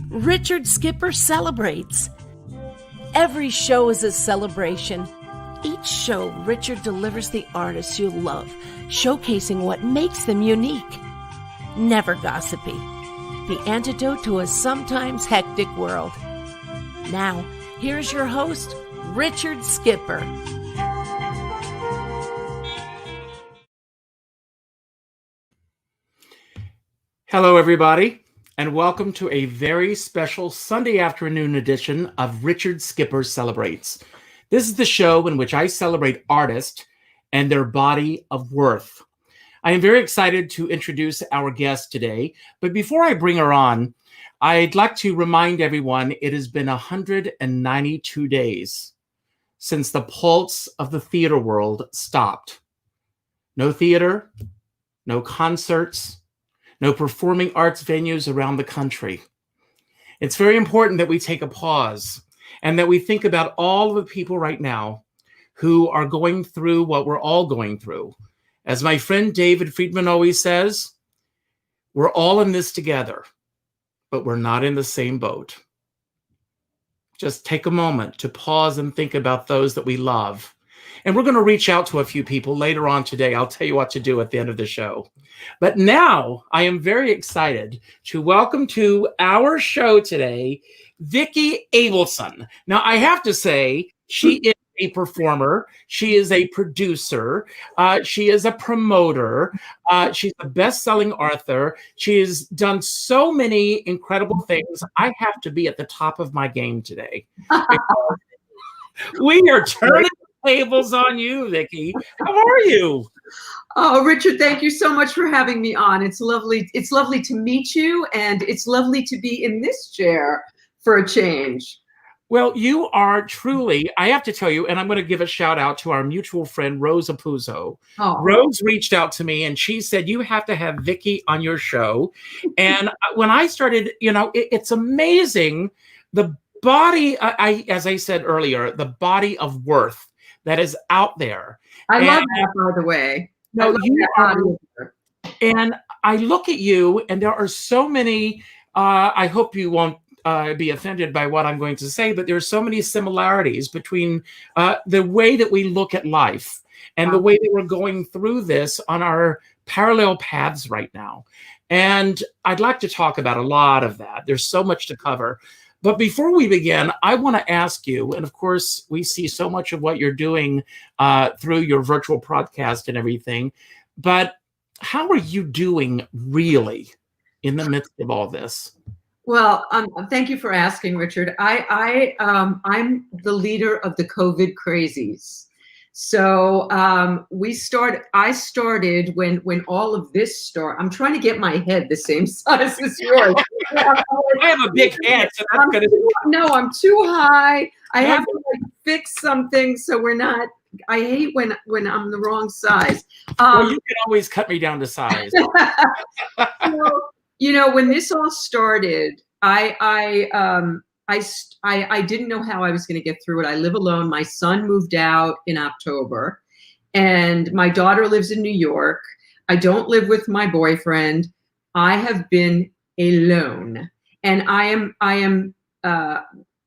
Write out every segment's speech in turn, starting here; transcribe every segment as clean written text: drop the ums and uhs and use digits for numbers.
Richard Skipper celebrates. Every show is a celebration. Each show, Richard delivers the artists you love, showcasing what makes them unique. Never gossipy. The antidote to a sometimes hectic world. Now, here's your host, Richard Skipper. Hello, everybody, and welcome to a very special Sunday afternoon edition of Richard Skipper Celebrates. This is the show in which I celebrate artists and their body of worth. I am very excited to introduce our guest today, but before I bring her on, I'd like to remind everyone it has been 192 days since the pulse of the theater world stopped. No theater, no concerts, no performing arts venues around the country. It's very important that we take a pause and that we think about all of the people right now who are going through what we're all going through. As my friend David Friedman always says, we're all in this together, but we're not in the same boat. Just take a moment to pause and think about those that we love. And we're going to reach out to a few people later on today. I'll tell you what to do at the end of the show. But now I am very excited to welcome to our show today, Vicki Abelson. Now, I have to say, she is a performer. She is a producer. She is a promoter. She's a best-selling author. She has done so many incredible things. I have to be at the top of my game today. We are turning tables on you, Vicki. How are you? Oh, Richard, thank you so much for having me on. It's lovely. It's lovely to meet you, and it's lovely to be in this chair for a change. Well, you are truly, I have to tell you, and I'm going to give a shout out to our mutual friend, Rose Apuzzo. Oh. Rose reached out to me and she said, you have to have Vicki on your show. And when I started, it's amazing. The body, as I said earlier, the body of worth that is out there. I love that, by the way. No, you are. And I look at you, and there are so many. I hope you won't be offended by what I'm going to say, but there are so many similarities between the way that we look at life and the way that we're going through this on our parallel paths right now. And I'd like to talk about a lot of that. There's so much to cover. But before we begin, I want to ask you, and of course, we see so much of what you're doing through your virtual podcast and everything, but how are you doing really in the midst of all this? Well, thank you for asking, Richard. I'm the leader of the COVID crazies. So I started when all of this started. I'm trying to get my head the same size as yours. I have a big head, so that's gonna. No, I'm too high. I have to fix something so we're not. I hate when I'm the wrong size. Well, you can always cut me down to size. When this all started, I didn't know how I was going to get through it. I live alone. My son moved out in October, and my daughter lives in New York. I don't live with my boyfriend. I have been alone, and I am a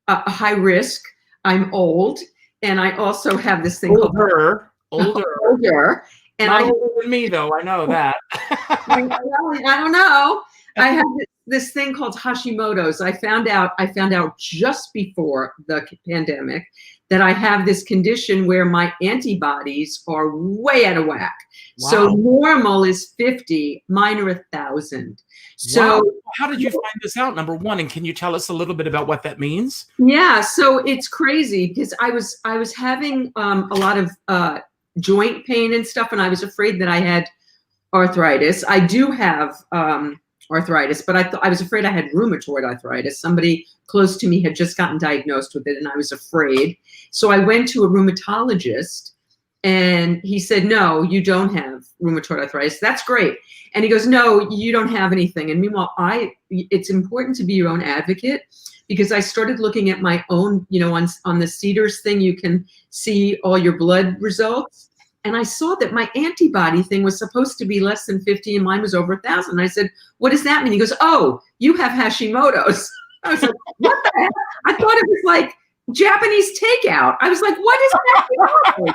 high risk. I'm old, and I also have this thing older. And not older than me, though. I know that. I don't know. I have this thing called Hashimoto's. I found out just before the pandemic that I have this condition where my antibodies are way out of whack. Wow. So normal is 50, mine are 1,000. So wow. How did you find this out, number one? And can you tell us a little bit about what that means? Yeah, so it's crazy because I was having a lot of joint pain and stuff, and I was afraid that I had arthritis. I do have arthritis, but I was afraid I had rheumatoid arthritis. Somebody close to me had just gotten diagnosed with it, and I was afraid. So I went to a rheumatologist, and he said, no, you don't have rheumatoid arthritis. That's great. And he goes, no, you don't have anything. And meanwhile, it's important to be your own advocate, because I started looking at my own, on the Cedars thing, you can see all your blood results. and I saw that my antibody thing was supposed to be less than 50 and mine was over 1,000. I said, what does that mean? He goes, oh, you have Hashimoto's. I was like, what the heck? I thought it was like Japanese takeout. I was like, what is Hashimoto's?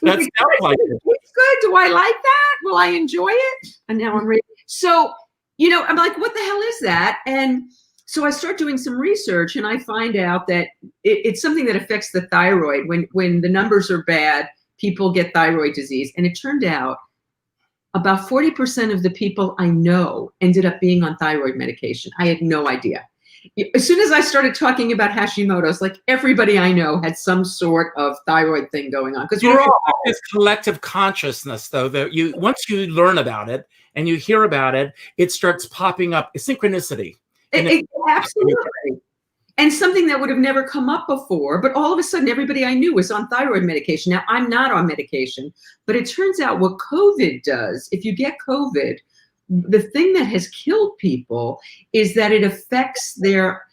That sounds like it. It's good. Do I like that? Will I enjoy it? And now I'm ready. So, I'm like, what the hell is that? And so I start doing some research and I find out that it's something that affects the thyroid. When the numbers are bad, people get thyroid disease. And it turned out about 40% of the people I know ended up being on thyroid medication. I had no idea. As soon as I started talking about Hashimoto's, like everybody I know had some sort of thyroid thing going on. Because we're all this collective consciousness, though, that once you learn about it and you hear about it, it starts popping up. It's synchronicity. Absolutely. And something that would have never come up before, but all of a sudden everybody I knew was on thyroid medication. Now I'm not on medication, but it turns out what COVID does, if you get COVID, the thing that has killed people is that it affects your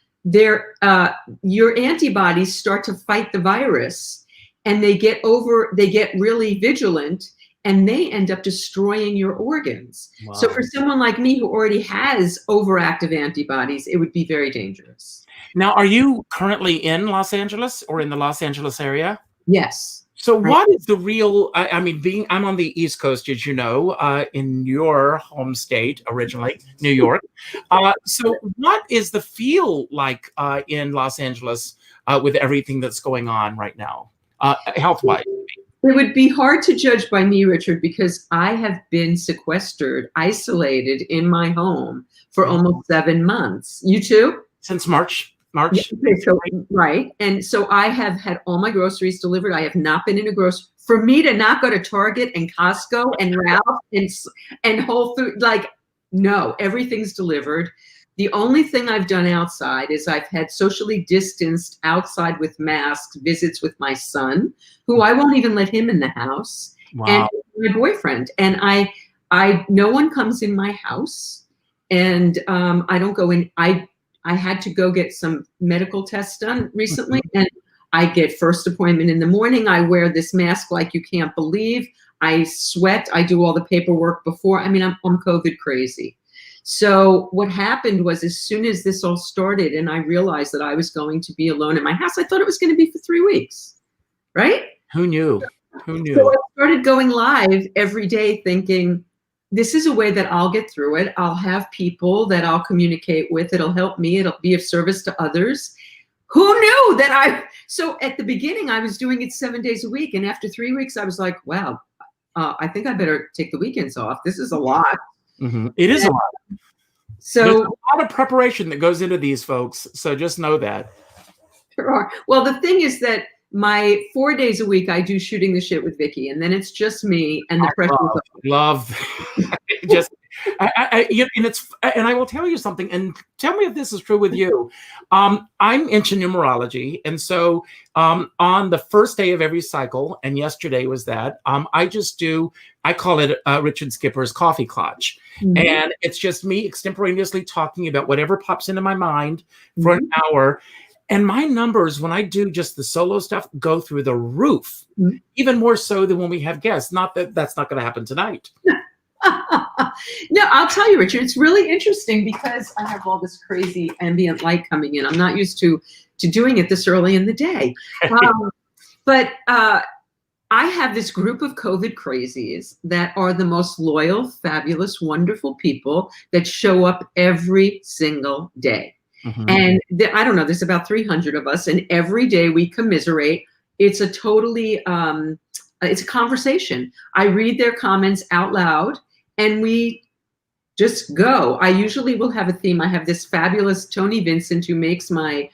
antibodies start to fight the virus, and they get really vigilant, and they end up destroying your organs. Wow. So for someone like me who already has overactive antibodies, it would be very dangerous. Now, are you currently in Los Angeles or in the Los Angeles area? Yes. So what is the real, I'm on the East Coast, as you know, in your home state, originally, New York. So what is the feel like in Los Angeles with everything that's going on right now, health-wise? It would be hard to judge by me, Richard, because I have been sequestered, isolated in my home for almost 7 months. You too? Since March. Yeah, okay, so, right. And so I have had all my groceries delivered. I have not been in a grocery. For me to not go to Target and Costco and Ralph and Whole Foods, no, everything's delivered. The only thing I've done outside is I've had socially distanced outside with masks visits with my son, who I won't even let him in the house, and my boyfriend. And no one comes in my house, and I don't go in. I had to go get some medical tests done recently, and I get first appointment in the morning. I wear this mask like you can't believe. I sweat. I do all the paperwork before. I'm COVID crazy. So what happened was, as soon as this all started and I realized that I was going to be alone in my house, I thought it was going to be for 3 weeks, right? Who knew? Who knew? So I started going live every day thinking, this is a way that I'll get through it. I'll have people that I'll communicate with. It'll help me. It'll be of service to others. Who knew that so at the beginning, I was doing it 7 days a week. And after 3 weeks, I was like, wow, I think I better take the weekends off. This is a lot. Mm-hmm. It is a lot. So there's a lot of preparation that goes into these, folks. So just know that. There are. Well, the thing is that my 4 days a week, I do Shooting the Shit with Vicki, and then it's just me and the pressure. Love. Just, and I will tell you something, and tell me if this is true with you. I'm into numerology, and so on the first day of every cycle, and yesterday was that, I call it Richard Skipper's Coffee Clutch. Mm-hmm. And it's just me extemporaneously talking about whatever pops into my mind for an hour. And my numbers, when I do just the solo stuff, go through the roof, even more so than when we have guests. Not that that's not going to happen tonight. No, I'll tell you, Richard, it's really interesting because I have all this crazy ambient light coming in. I'm not used to doing it this early in the day. But I have this group of COVID crazies that are the most loyal, fabulous, wonderful people that show up every single day. Mm-hmm. And I don't know, there's about 300 of us, and every day we commiserate. It's a totally, it's a conversation. I read their comments out loud and we just go. I usually will have a theme. I have this fabulous Tony Vincent who makes my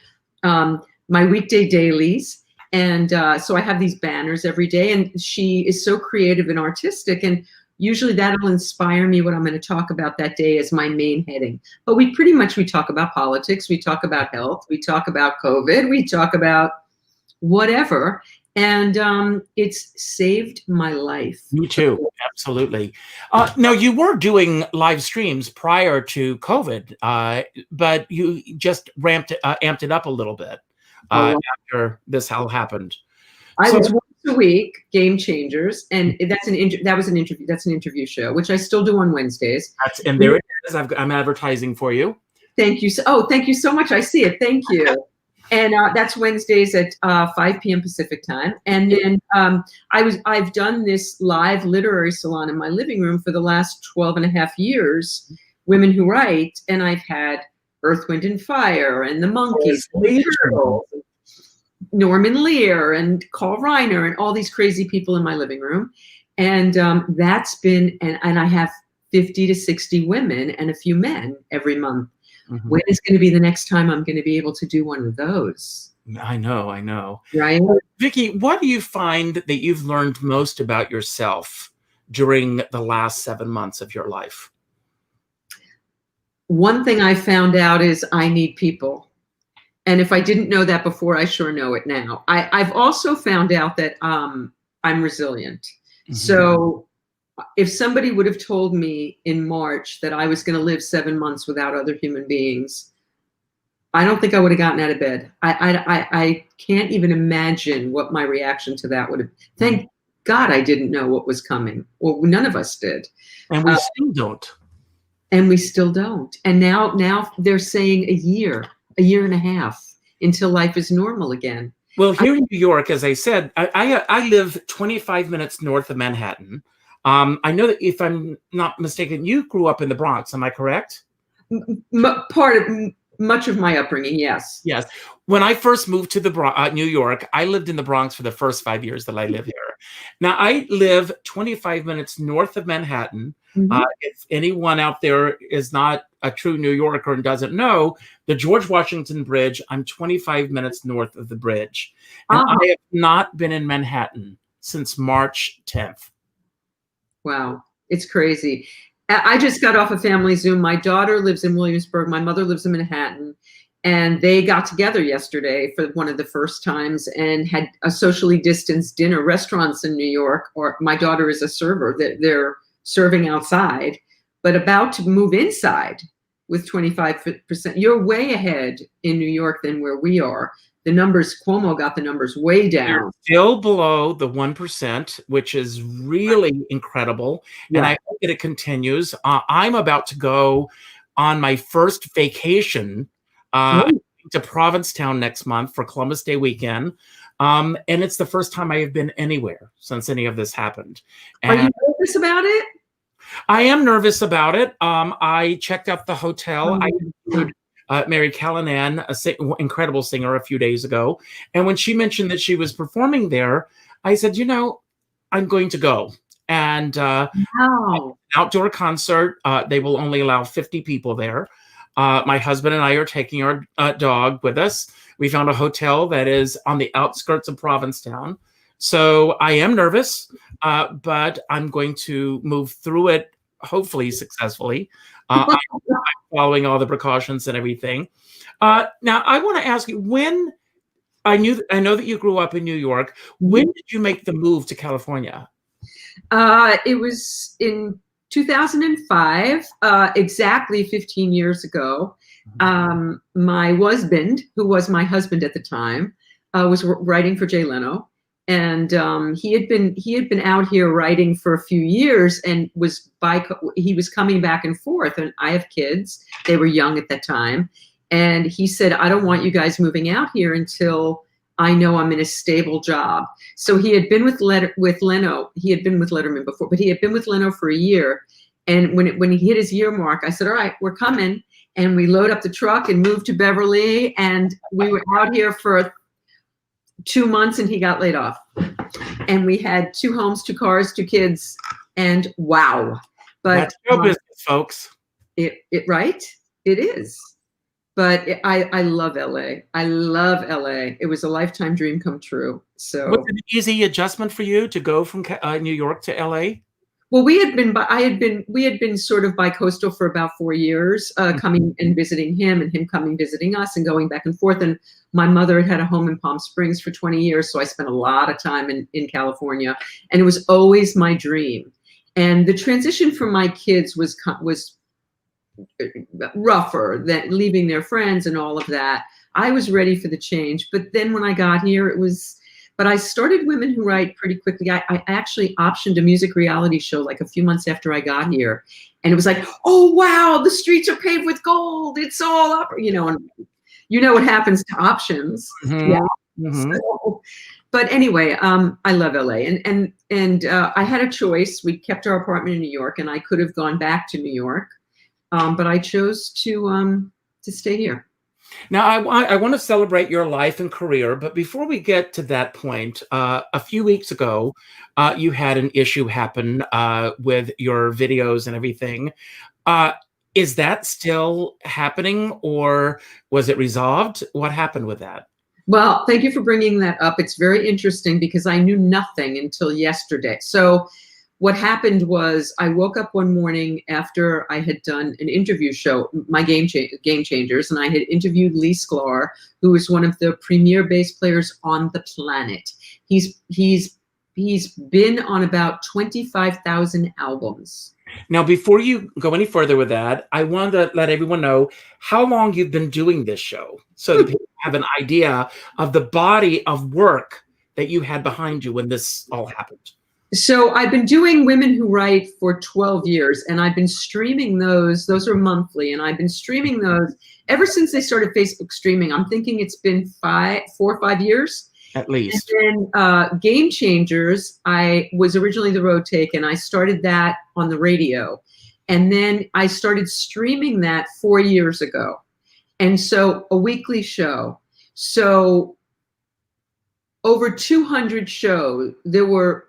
weekday dailies. And so I have these banners every day, and she is so creative and artistic. And usually that'll inspire me what I'm going to talk about that day as my main heading. But we talk about politics, we talk about health, we talk about COVID, we talk about whatever. And it's saved my life. Me too. Absolutely. Now, you were doing live streams prior to COVID, but you just amped it up a little bit after this all happened. I was once a week, Game Changers, and that's that was an interview. That's an interview show, which I still do on Wednesdays. And there it is. I'm advertising for you. Thank you. Thank you so much. I see it. Thank you. And that's Wednesdays at 5 p.m. Pacific time. And then I've done this live literary salon in my living room for the last 12 and a half years, Women Who Write, and I've had Earth, Wind, and Fire, and the Monkees, and the Turtles, Norman Lear, and Carl Reiner, and all these crazy people in my living room. And that's been, and I have 50 to 60 women and a few men every month. Mm-hmm. When is going to be the next time I'm going to be able to do one of those? I know. Right? Vicki, what do you find that you've learned most about yourself during the last 7 months of your life? One thing I found out is I need people. And if I didn't know that before, I sure know it now. I've also found out that I'm resilient. Mm-hmm. So if somebody would have told me in March that I was going to live 7 months without other human beings, I don't think I would have gotten out of bed. I can't even imagine what my reaction to that would have. Thank God I didn't know what was coming. Well, none of us did. And we still don't. And we still don't. And now they're saying a year and a half until life is normal again. Well, here in New York, as I said, I live 25 minutes north of Manhattan. I know that if I'm not mistaken, you grew up in the Bronx. Am I correct? Much of my upbringing, yes. Yes. When I first moved to New York, I lived in the Bronx for the first 5 years that I live here. Now, I live 25 minutes north of Manhattan. Mm-hmm. If anyone out there is not a true New Yorker and doesn't know, the George Washington Bridge, I'm 25 minutes north of the bridge. And I have not been in Manhattan since March 10th. Wow. It's crazy. I just got off a family Zoom. My daughter lives in Williamsburg. My mother lives in Manhattan. And they got together yesterday for one of the first times and had a socially distanced dinner. Restaurants in New York, or my daughter is a server, that they're serving outside, but about to move inside with 25%. You're way ahead in New York than where we are. The numbers, Cuomo got the numbers way down. They're still below the 1%, which is really incredible. Yeah. And I hope that it continues. I'm about to go on my first vacation to Provincetown next month for Columbus Day weekend. And it's the first time I have been anywhere since any of this happened. And are you nervous about it? I am nervous about it. I checked out the hotel. I interviewed Mary Callanan, an incredible singer, a few days ago. And when she mentioned that she was performing there, I said, I'm going to go. And an outdoor concert. They will only allow 50 people there. My husband and I are taking our dog with us. We found a hotel that is on the outskirts of Provincetown. So I am nervous, but I'm going to move through it, hopefully successfully. I'm following all the precautions and everything. Now, I want to ask you, when I know that you grew up in New York, when did you make the move to California? It was in 2005, exactly 15 years ago. My husband, who was my husband at the time, was writing for Jay Leno. And he had been out here writing for a few years, and he was coming back and forth. And I have kids; they were young at that time. And he said, "I don't want you guys moving out here until I know I'm in a stable job." So he had been with Leno. He had been with Letterman before, but he had been with Leno for a year. And when he hit his year mark, I said, "All right, we're coming." And we load up the truck and moved to Beverly, and we were out here for 2 months, and he got laid off. And we had 2 homes, 2 cars, 2 kids, and wow. But that's show business, folks. Right? It is. But I love LA. I love LA. It was a lifetime dream come true. So was it an easy adjustment for you to go from New York to LA? Well, we had been sort of bi-coastal for about 4 years, coming and visiting him, and him coming visiting us, and going back and forth. And my mother had a home in Palm Springs for 20 years, so I spent a lot of time in California, and it was always my dream. And the transition for my kids was rougher, than leaving their friends and all of that. I was ready for the change, but then when I got here, it was But I started Women Who Write pretty quickly. I actually optioned a music reality show like a few months after I got here. And it was like, oh, wow, the streets are paved with gold. It's all up, and you know what happens to options. Mm-hmm. Yeah. Mm-hmm. So, but anyway, I love LA, and I had a choice. We kept our apartment in New York, and I could have gone back to New York, but I chose to stay here. Now, I want to celebrate your life and career, but before we get to that point, a few weeks ago, you had an issue happen with your videos and everything. Is that still happening, or was it resolved? What happened with that? Well, thank you for bringing that up. It's very interesting because I knew nothing until yesterday. So what happened was I woke up one morning after I had done an interview show, my Game Changers, and I had interviewed Lee Sklar, who is one of the premier bass players on the planet. He's been on about 25,000 albums. Now, before you go any further with that, I wanted to let everyone know how long you've been doing this show so that people have an idea of the body of work that you had behind you when this all happened. So I've been doing Women Who Write for 12 years, and I've been streaming those. Those are monthly, and I've been streaming those ever since they started Facebook streaming. I'm thinking it's been 4 or 5 years. At least. And then Game Changers, I was originally the road take, and I started that on the radio. And then I started streaming that 4 years ago. And so a weekly show. So over 200 shows, there were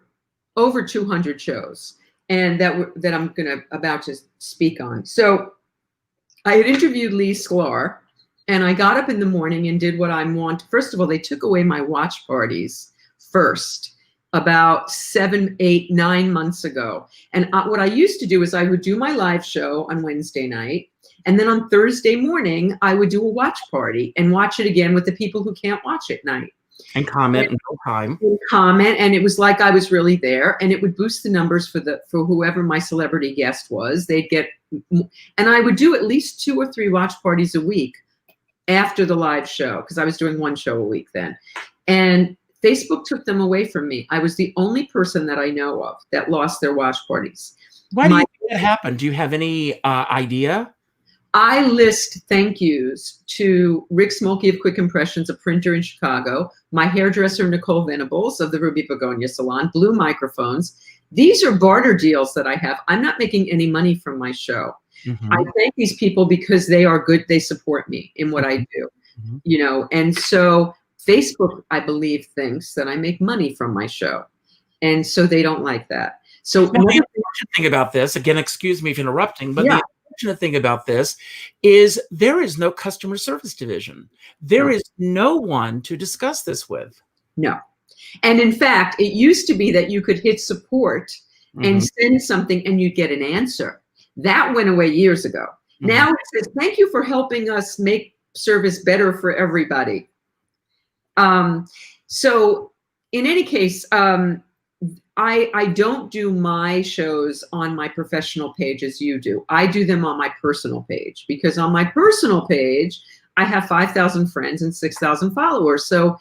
over 200 shows, and that I'm about to speak on. So I had interviewed Lee Sklar, and I got up in the morning and did what I want. First of all, they took away my watch parties first, about 7, 8, 9 months ago. And what I used to do is I would do my live show on Wednesday night, and then on Thursday morning, I would do a watch party and watch it again with the people who can't watch at night. And comment in real time. Comment, and it was like I was really there, and it would boost the numbers for whoever my celebrity guest was. They'd get, and I would do at least 2 or 3 watch parties a week after the live show, because I was doing 1 show a week then. And Facebook took them away from me. I was the only person that I know of that lost their watch parties. Why do you think that happened? Do you have any idea? I list thank yous to Rick Smolke of Quick Impressions, a printer in Chicago, my hairdresser, Nicole Venables of the Ruby Begonia Salon, Blue Microphones. These are barter deals that I have. I'm not making any money from my show. Mm-hmm. I thank these people because they are good. They support me in what I do, mm-hmm. And so Facebook, I believe, thinks that I make money from my show. And so they don't like that. So the unfortunate thing about this, again, excuse me for interrupting, but yeah. The unfortunate thing about this is there is no customer service division. There is no one to discuss this with. No. And in fact, it used to be that you could hit support mm-hmm. and send something and you'd get an answer. That went away years ago. Mm-hmm. Now it says, thank you for helping us make service better for everybody. So in any case, I don't do my shows on my professional page as you do. I do them on my personal page, because on my personal page, I have 5,000 friends and 6,000 followers. So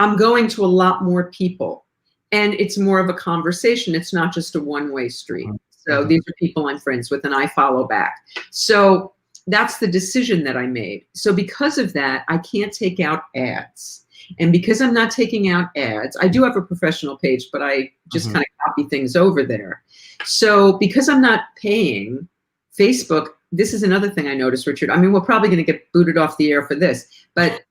I'm going to a lot more people, and it's more of a conversation. It's not just a one-way street. So these are people I'm friends with and I follow back. So that's the decision that I made. So because of that, I can't take out ads. And because I'm not taking out ads, I do have a professional page, but I just kind of copy things over there. So because I'm not paying Facebook, this is another thing I noticed, Richard. I mean, we're probably going to get booted off the air for this, but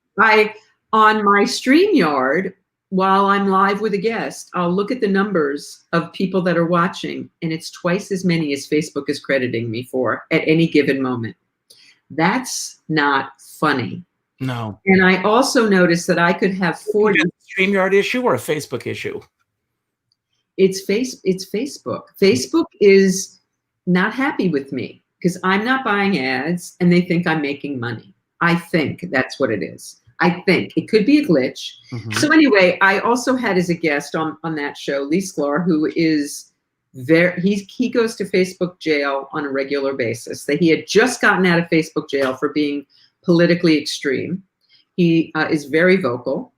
on my StreamYard, while I'm live with a guest, I'll look at the numbers of people that are watching, and it's twice as many as Facebook is crediting me for at any given moment. That's not funny. No. And I also noticed that I could have 40. Is it a StreamYard issue or a Facebook issue? It's Facebook. Facebook is not happy with me because I'm not buying ads and they think I'm making money. I think that's what it is. I think it could be a glitch. Mm-hmm. So anyway, I also had as a guest on that show, Lee Sklar, who is he goes to Facebook jail on a regular basis. That he had just gotten out of Facebook jail for being politically extreme. He is very vocal.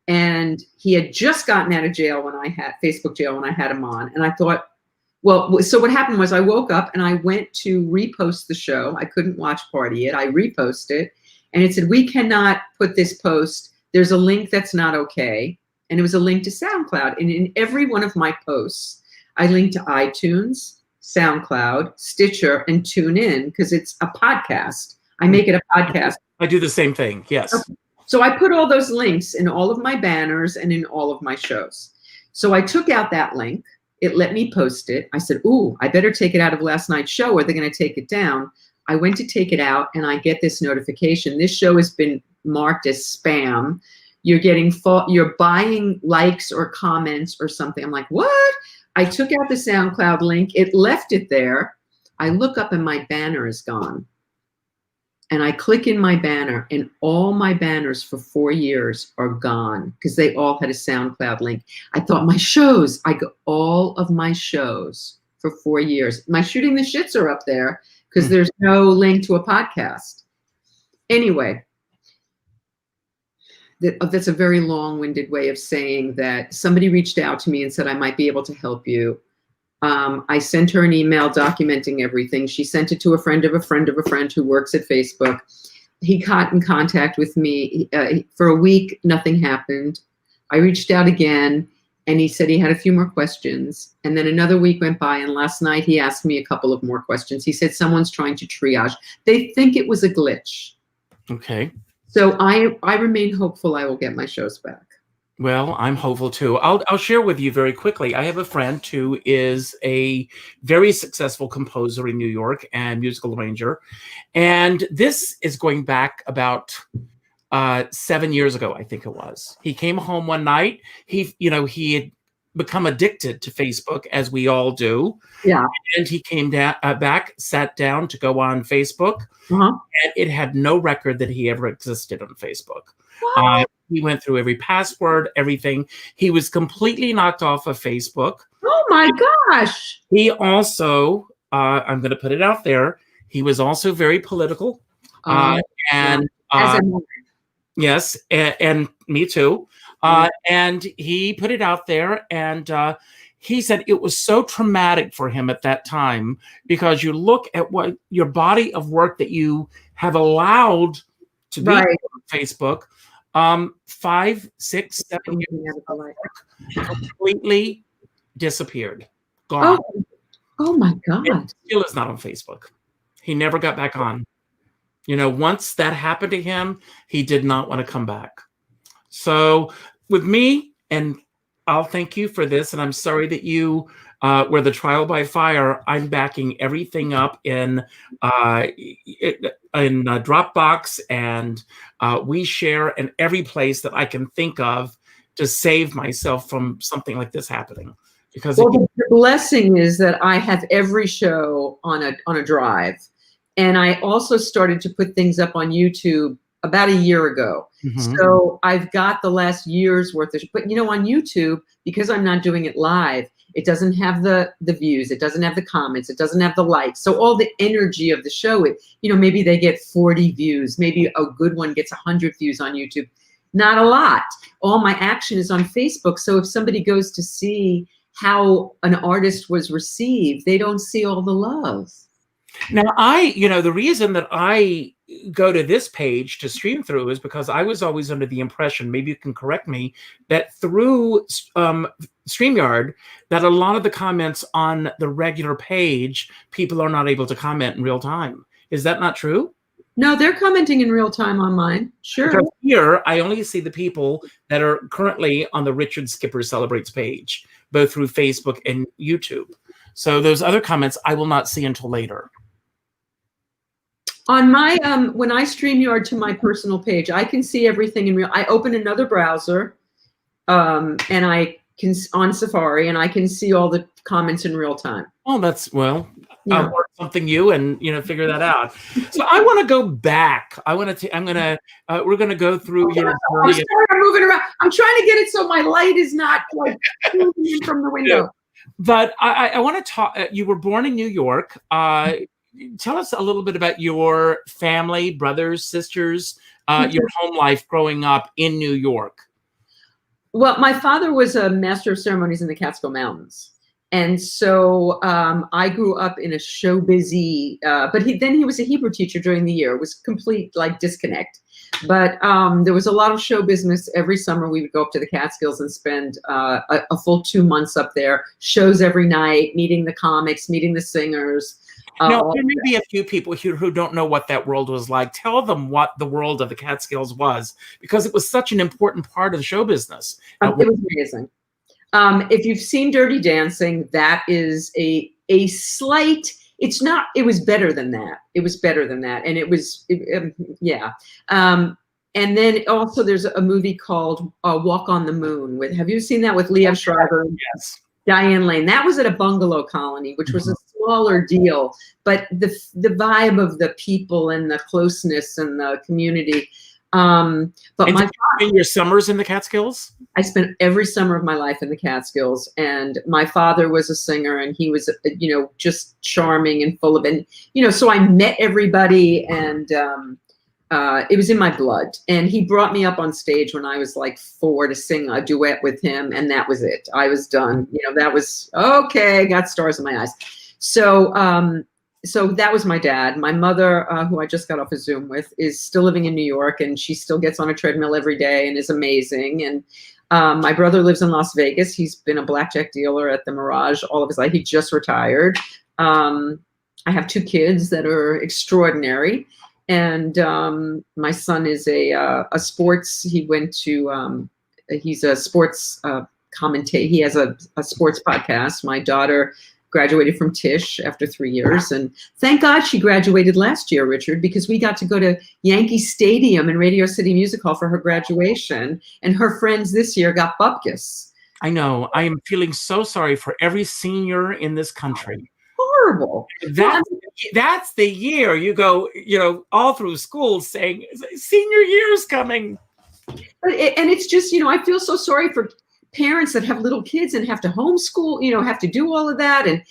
and he had just gotten out of jail when I had Facebook jail when I had him on. And I thought, well, so what happened was I woke up and I went to repost the show. I couldn't watch party it. I reposted it, and it said, we cannot put this post. There's a link that's not okay. And it was a link to SoundCloud. And in every one of my posts, I link to iTunes, SoundCloud, Stitcher, and TuneIn, because it's a podcast. I make it a podcast. I do the same thing. Yes. Okay. So I put all those links in all of my banners and in all of my shows. So I took out that link. It let me post it. I said, ooh, I better take it out of last night's show or they're going to take it down. I went to take it out and I get this notification. This show has been marked as spam. You're buying likes or comments or something. I'm like, what? I took out the SoundCloud link. It left it there. I look up and my banner is gone. And I click in my banner and all my banners for 4 years are gone because they all had a SoundCloud link. I thought all of my shows for 4 years. My Shooting the Shits are up there because there's no link to a podcast. Anyway, that's a very long-winded way of saying that somebody reached out to me and said, I might be able to help you. I sent her an email documenting everything. She sent it to a friend of a friend of a friend who works at Facebook. He got in contact with me. For a week, nothing happened. I reached out again, and he said he had a few more questions. And then another week went by, and last night he asked me a couple of more questions. He said someone's trying to triage. They think it was a glitch. Okay. So I remain hopeful I will get my shows back. Well, I'm hopeful too. I'll share with you very quickly. I have a friend who is a very successful composer in New York and musical arranger. And this is going back about 7 years ago, I think it was. He came home one night. He had become addicted to Facebook, as we all do. Yeah. And he came back, sat down to go on Facebook. And it had no record that he ever existed on Facebook. He went through every password, everything. He was completely knocked off of Facebook. Oh my gosh. He also, I'm going to put it out there, he was also very political. Yes, and me too. And he put it out there, and he said it was so traumatic for him at that time because you look at what your body of work that you have allowed to be on Facebook. 5, 6, 7 years completely disappeared, gone. Oh my God! And still is not on Facebook. He never got back on. Once that happened to him, he did not want to come back. So with me, and I'll thank you for this, and I'm sorry that you were the trial by fire. I'm backing everything up in Dropbox and WeShare and every place that I can think of to save myself from something like this happening. Because the blessing is that I have every show on a drive, and I also started to put things up on YouTube about a year ago. So I've got the last year's worth of, but on YouTube, because I'm not doing it live, it doesn't have the views, it doesn't have the comments, it doesn't have the likes. So all the energy of the show, maybe they get 40 views, maybe a good one gets 100 views on YouTube. Not a lot. All my action is on Facebook. So if somebody goes to see how an artist was received, they don't see all the love. Now, the reason that I go to this page to stream through is because I was always under the impression, maybe you can correct me, that through StreamYard, that a lot of the comments on the regular page, people are not able to comment in real time. Is that not true? No, they're commenting in real time on mine. Sure. Because here, I only see the people that are currently on the Richard Skipper Celebrates page, both through Facebook and YouTube. So those other comments I will not see until later. On my when I StreamYard to my personal page, I can see everything in real. I open another browser, and I can on Safari, and I can see all the comments in real time. Oh, that's I'll learn something new and figure that out. So I want to go back. We're going to go through your. I'm moving around. I'm trying to get it so my light is not like moving in from the window. Yeah. But I want to talk. You were born in New York. Tell us a little bit about your family, brothers, sisters, your home life growing up in New York. Well, my father was a master of ceremonies in the Catskill Mountains. And so I grew up in a show busy, but then he was a Hebrew teacher during the year. It was complete like disconnect. But there was a lot of show business. Every summer we would go up to the Catskills and spend a full 2 months up there, shows every night, meeting the comics, meeting the singers. Now, there may be a few people here who don't know what that world was like. Tell them what the world of the Catskills was, because it was such an important part of the show business. It was amazing. If you've seen Dirty Dancing, that is a slight. It's not. It was better than that. It was better than that, and it was yeah. And then also there's a movie called Walk on the Moon. Have you seen that with Liev Schreiber? Yes. Diane Lane. That was at a bungalow colony, which was a smaller deal, but the vibe of the people and the closeness and the community. But and did you spend your summers in the Catskills? I spent every summer of my life in the Catskills, and my father was a singer, and he was, just charming and full of, and so I met everybody, and it was in my blood. And he brought me up on stage when I was like 4 to sing a duet with him, and that was it. I was done. That was okay. Got stars in my eyes. So that was my dad. My mother, who I just got off a Zoom with, is still living in New York, and she still gets on a treadmill every day and is amazing. And my brother lives in Las Vegas. He's been a blackjack dealer at the Mirage all of his life. He just retired. I have 2 kids that are extraordinary. And my son is a sports. He went to. He's a sports commentator. He has a sports podcast. My daughter graduated from Tisch after 3 years, and thank God she graduated last year, Richard, because we got to go to Yankee Stadium and Radio City Music Hall for her graduation, and her friends this year got bupkis. I know. I am feeling so sorry for every senior in this country. Horrible. That's the year you go, all through school saying senior year's coming. And it's just, I feel so sorry for parents that have little kids and have to homeschool, have to do all of that. And,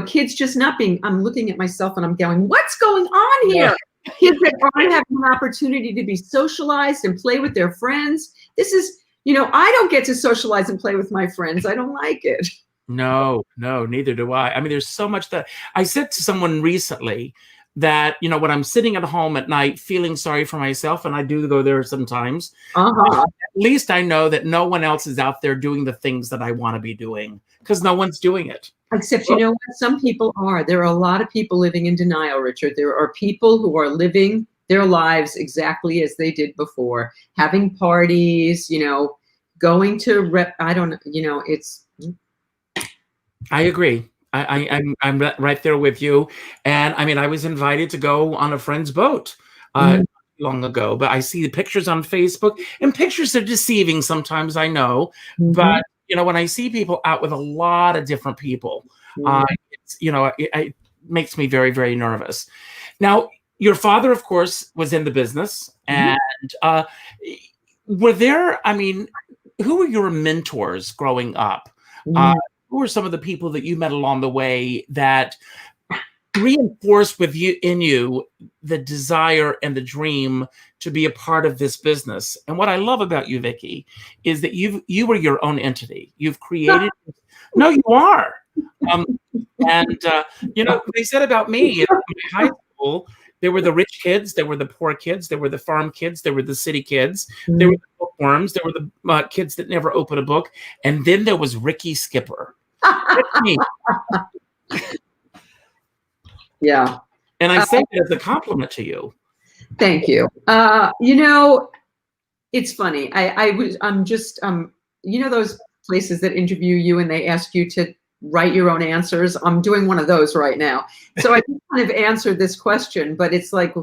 kids just not being, I'm looking at myself and I'm going, what's going on here? Yeah. Kids that aren't having an opportunity to be socialized and play with their friends. This is, I don't get to socialize and play with my friends. I don't like it. No, neither do I. I mean, there's so much that I said to someone recently that, when I'm sitting at home at night feeling sorry for myself, and I do go there sometimes, at least I know that no one else is out there doing the things that I want to be doing, because no one's doing it. Except, what? Some people are. There are a lot of people living in denial, Richard. There are people who are living their lives exactly as they did before, having parties, going to it's. I agree. I'm right there with you. And I mean, I was invited to go on a friend's boat long ago, but I see the pictures on Facebook, and pictures are deceiving sometimes, I know. But, when I see people out with a lot of different people, it makes me very, very nervous. Now, your father, of course, was in the business. And were there, who were your mentors growing up? Who are some of the people that you met along the way that reinforced in you the desire and the dream to be a part of this business? And what I love about you, Vicki, is that you were your own entity. You've created. No, you are. They said about me in high school, there were the rich kids, there were the poor kids, there were the farm kids, there were the city kids, there were the bookworms, there were the kids that never opened a book, and then there was Ricky Skipper. Yeah. And I say that as a compliment to you. Thank you. It's funny. I'm just those places that interview you and they ask you to write your own answers. I'm doing one of those right now. So I kind of answered this question, but it's like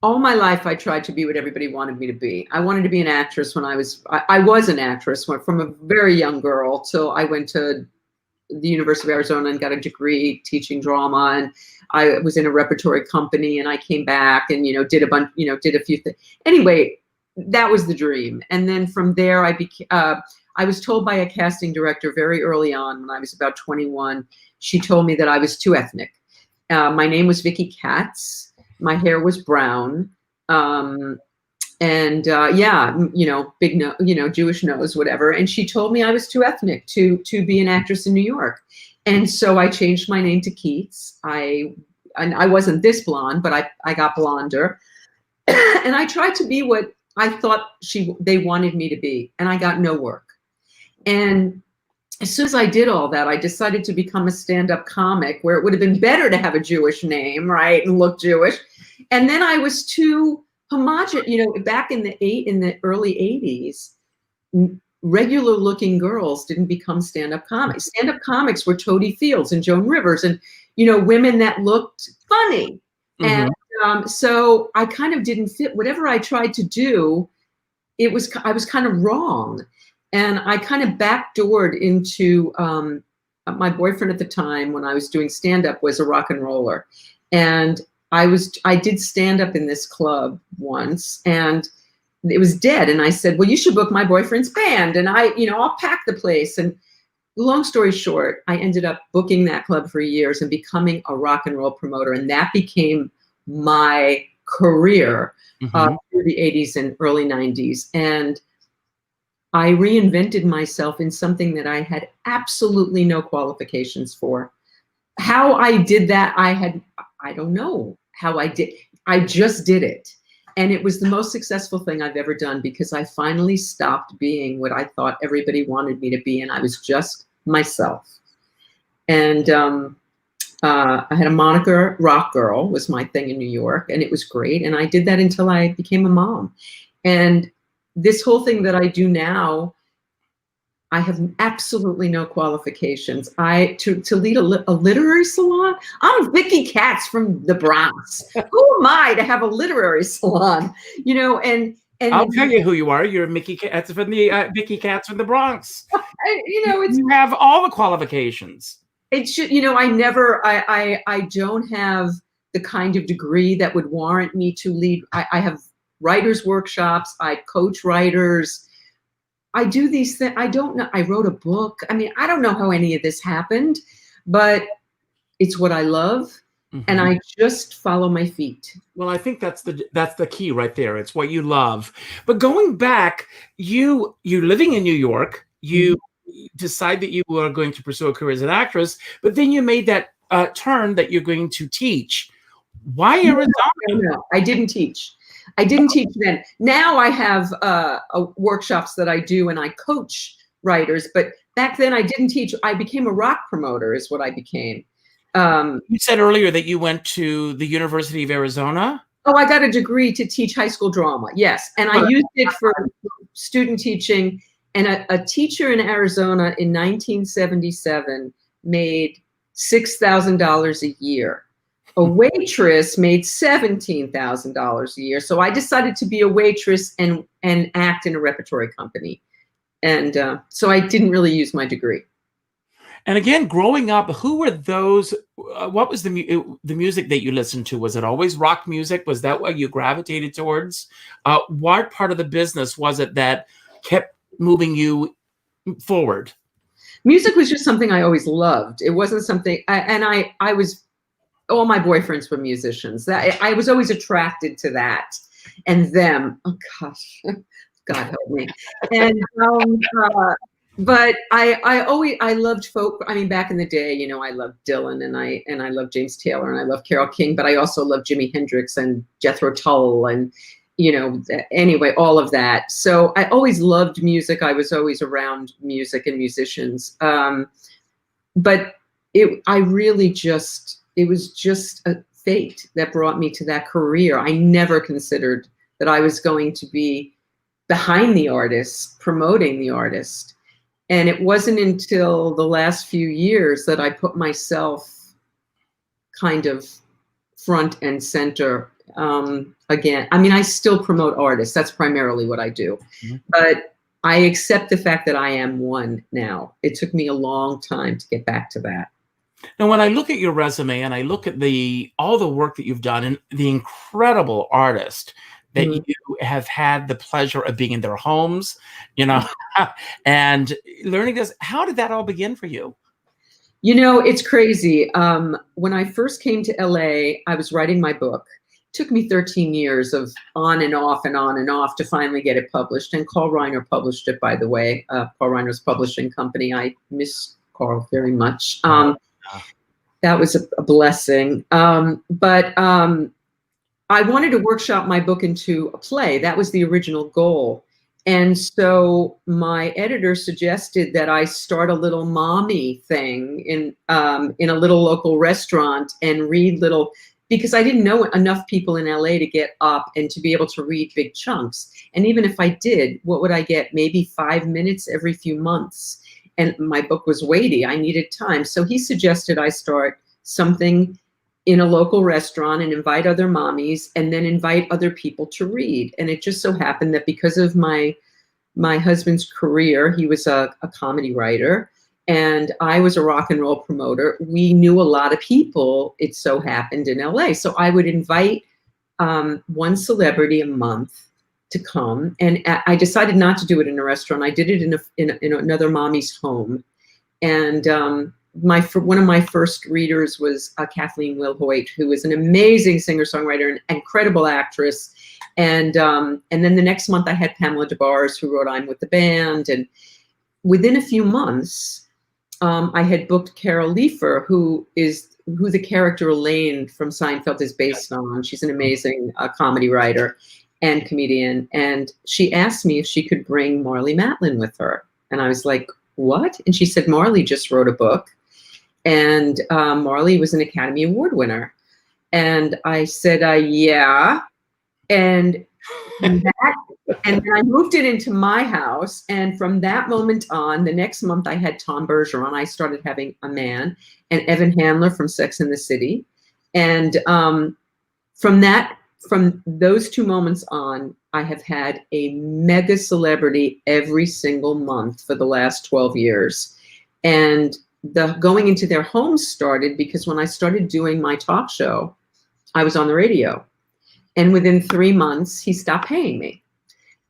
all my life I tried to be what everybody wanted me to be. I wanted to be an actress when I was an actress from a very young girl till I went to the University of Arizona and got a degree teaching drama, and I was in a repertory company, and I came back and did a few things. Anyway, that was the dream. And then from there I was told by a casting director very early on when I was about 21, she told me that I was too ethnic. My name was Vicki Katz. My hair was brown. And And yeah, big no, Jewish nose, whatever. And she told me I was too ethnic to be an actress in New York. And so I changed my name to Keats. And I wasn't this blonde, but I got blonder. And I tried to be what I thought they wanted me to be. And I got no work. And as soon as I did all that, I decided to become a stand-up comic, where it would have been better to have a Jewish name, right, and look Jewish. And then I was too homogenous. Back in the early 80s, regular-looking girls didn't become stand-up comics. Stand-up comics were Toady Fields and Joan Rivers, and women that looked funny. Mm-hmm. And so I kind of didn't fit. Whatever I tried to do, I was kind of wrong. And I kind of backdoored into my boyfriend at the time when I was doing stand-up was a rock and roller. And I did stand-up in this club once, and it was dead. And I said, well, you should book my boyfriend's band, and I'll pack the place. And long story short, I ended up booking that club for years and becoming a rock and roll promoter. And that became my career through the 80s and early 90s. And I reinvented myself in something that I had absolutely no qualifications for. How I did that, I don't know how I did. I just did it. And it was the most successful thing I've ever done, because I finally stopped being what I thought everybody wanted me to be. And I was just myself. And I had a moniker, Rock Girl was my thing in New York, and it was great. And I did that until I became a mom. And this whole thing that I do now, I have absolutely no qualifications. To lead a literary salon, I'm Vicki Katz from the Bronx. Who am I to have a literary salon? And I'll tell you who you are. You're Vicki Katz from the Vicki Katz from the Bronx. You have all the qualifications. It should, I don't have the kind of degree that would warrant me to lead. I have writers' workshops. I coach writers. I do these things. I don't know. I wrote a book. I mean, I don't know how any of this happened, but it's what I love. Mm-hmm. And I just follow my feet. Well, I think that's the key right there. It's what you love. But going back, you're living in New York. You decide that you are going to pursue a career as an actress, but then you made that turn that you're going to teach. Why Arizona? No, I didn't teach. I didn't teach then. Now I have workshops that I do, and I coach writers. But back then I didn't teach. I became a rock promoter is what I became. You said earlier that you went to the University of Arizona. Oh, I got a degree to teach high school drama. Yes. And I used it for student teaching. And a teacher in Arizona in 1977 made $6,000 a year. A waitress made $17,000 a year. So I decided to be a waitress and act in a repertory company. And so I didn't really use my degree. And again, growing up, who were those? What was the music that you listened to? Was it always rock music? Was that what you gravitated towards? What part of the business was it that kept moving you forward? Music was just something I always loved. It wasn't something, I was, all my boyfriends were musicians. I was always attracted to that and them. Oh gosh, God help me. And but I loved folk. I mean, back in the day, I loved Dylan and I loved James Taylor and I loved Carole King, but I also loved Jimi Hendrix and Jethro Tull and anyway, all of that. So I always loved music. I was always around music and musicians. But it was just a fate that brought me to that career. I never considered that I was going to be behind the artist, promoting the artist. And it wasn't until the last few years that I put myself kind of front and center. Again, I mean, I still promote artists. That's primarily what I do. Mm-hmm. But I accept the fact that I am one now. It took me a long time to get back to that. Now, when I look at your resume and I look at all the work that you've done and the incredible artist that you have had the pleasure of being in their homes, and learning this, how did that all begin for you? It's crazy. When I first came to LA, I was writing my book. took me 13 years of on and off and on and off to finally get it published. And Carl Reiner published it, by the way. Carl Reiner's publishing company. I miss Carl very much. That was a blessing. But I wanted to workshop my book into a play. That was the original goal. And so my editor suggested that I start a little mommy thing in a little local restaurant and read little, because I didn't know enough people in LA to get up and to be able to read big chunks. And even if I did, what would I get? Maybe 5 minutes every few months. And my book was weighty. I needed time. So he suggested I start something in a local restaurant and invite other mommies and then invite other people to read. And it just so happened that because of my husband's career, he was a comedy writer and I was a rock and roll promoter. We knew a lot of people, it so happened, in LA. So I would invite one celebrity a month to come. And I decided not to do it in a restaurant. I did it in another mommy's home. And one of my first readers was Kathleen Wilhoit, who is an amazing singer-songwriter and incredible actress. And then the next month I had Pamela DeBars, who wrote I'm with the Band. And within a few months, I had booked Carol Leifer, who the character Elaine from Seinfeld is based on. She's an amazing comedy writer and comedian. And she asked me if she could bring Marlee Matlin with her. And I was like, what? And she said, Marlee just wrote a book. And Marlee was an Academy Award winner. And I said, yeah. And then I moved it into my house. And from that moment on, the next month I had Tom Bergeron. I started having a man, and Evan Handler from Sex and the City. And from those 2 moments on, I have had a mega celebrity every single month for the last 12 years. And the going into their homes started because when I started doing my talk show, I was on the radio. And within 3 months, he stopped paying me.